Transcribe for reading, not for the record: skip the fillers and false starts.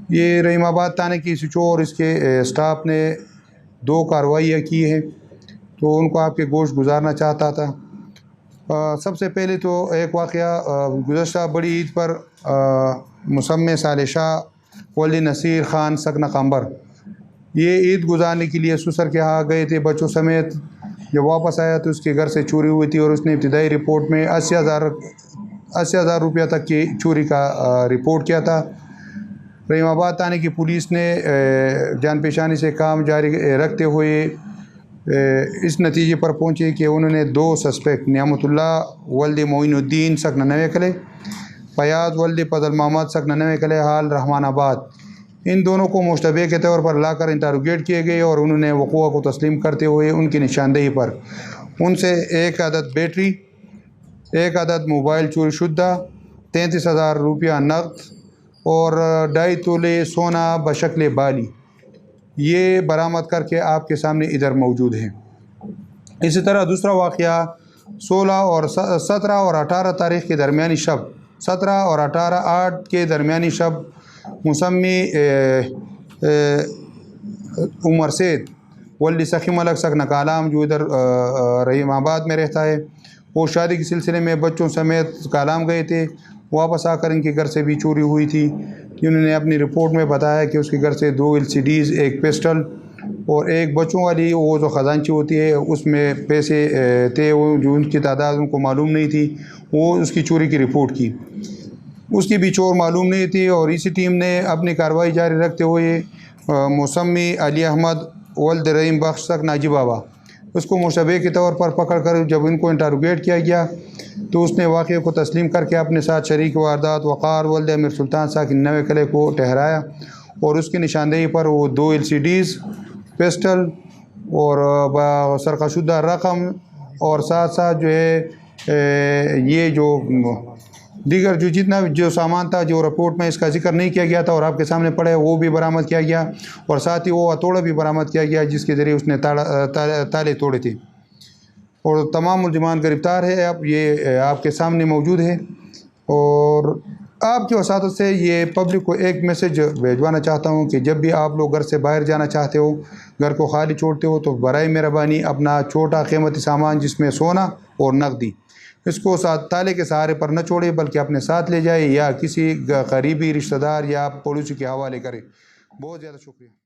یہ رحیم آباد تھانے کی ایس ایچ او اور اس کے اسٹاف نے 2 کارروائیاں کی ہیں، تو ان کو آپ کے گوشت گزارنا چاہتا تھا۔ سب سے پہلے تو ایک واقعہ گزشتہ بڑی عید پر مسمع صالح شاہ ولد نصیر خان سکنہ قمبر یہ عید گزارنے کے لیے سسر کے ہاں گئے تھے بچوں سمیت۔ جب واپس آیا تو اس کے گھر سے چوری ہوئی تھی اور اس نے ابتدائی رپورٹ میں 80,000 روپیہ تک کی چوری کا رپورٹ کیا تھا۔ رحیم آباد تھانے کی پولیس نے جان پیشانی سے کام جاری رکھتے ہوئے اس نتیجے پر پہنچے کہ انہوں نے 2 سسپیکٹ نعمت اللہ ولد معین الدین سکنہ نوے کلے، فیاض ولد فضل محمد سکنہ نوے کلے حال رحمان آباد، ان دونوں کو مشتبہ کے طور پر لا کر انٹروگیٹ کیے گئے اور انہوں نے وقوع کو تسلیم کرتے ہوئے ان کی نشاندہی پر ان سے 1 عدد بیٹری، 1 عدد موبائل چوری شدہ، 33,000 روپیہ نقد اور 2.5 تولے سونا بشکل بالی یہ برآمد کر کے آپ کے سامنے ادھر موجود ہیں۔ اسی طرح دوسرا واقعہ 17 اور 18 تاریخ کے درمیانی شب 17 اور 18/8 کے درمیانی شب مسمع عمر سید ولد سخی ملک سکنہ کالام جو ادھر رحیم آباد میں رہتا ہے، وہ شادی کے سلسلے میں بچوں سمیت کالام گئے تھے۔ واپس آ کر ان کے گھر سے بھی چوری ہوئی تھی۔ انہوں نے اپنی رپورٹ میں بتایا کہ اس کے گھر سے 2 LCDs، 1 پسٹل اور 1 بچوں والی وہ جو خزانچی ہوتی ہے اس میں پیسے تھے، وہ جو ان کی تعداد ان کو معلوم نہیں تھی، وہ اس کی چوری کی رپورٹ کی۔ اس کی بھی چور معلوم نہیں تھی اور اسی ٹیم نے اپنی کارروائی جاری رکھتے ہوئے مسمع علی احمد ولد رحیم بخش سکنہ ناجی بابا اس کو مشتبہ کے طور پر پکڑ کر جب ان کو انٹروگیٹ کیا گیا تو اس نے واقعے کو تسلیم کر کے اپنے ساتھ شریک واردات وقار ولد امیر سلطان ساکن نوے کلے کو ٹھہرایا اور اس کی نشاندہی پر وہ 2 LCDs، پسٹل اور سرقہ شدہ رقم اور ساتھ ساتھ جو ہے یہ جو دیگر جو جتنا جو سامان تھا جو رپورٹ میں اس کا ذکر نہیں کیا گیا تھا اور آپ کے سامنے پڑا ہے وہ بھی برآمد کیا گیا اور ساتھ ہی وہ ہتھوڑا بھی برآمد کیا گیا جس کے ذریعے اس نے تالے توڑے تھے اور تمام ملزمان گرفتار ہے۔ اب یہ آپ کے سامنے موجود ہے اور آپ کی وساطت سے یہ پبلک کو ایک میسج بھیجوانا چاہتا ہوں کہ جب بھی آپ لوگ گھر سے باہر جانا چاہتے ہو، گھر کو خالی چھوڑتے ہو تو برائے مہربانی اپنا چھوٹا قیمتی سامان جس میں سونا اور نقدی اس کو تالے کے سہارے پر نہ چھوڑے بلکہ اپنے ساتھ لے جائے یا کسی قریبی رشتہ دار یا پڑوسی کے حوالے کرے۔ بہت زیادہ شکریہ۔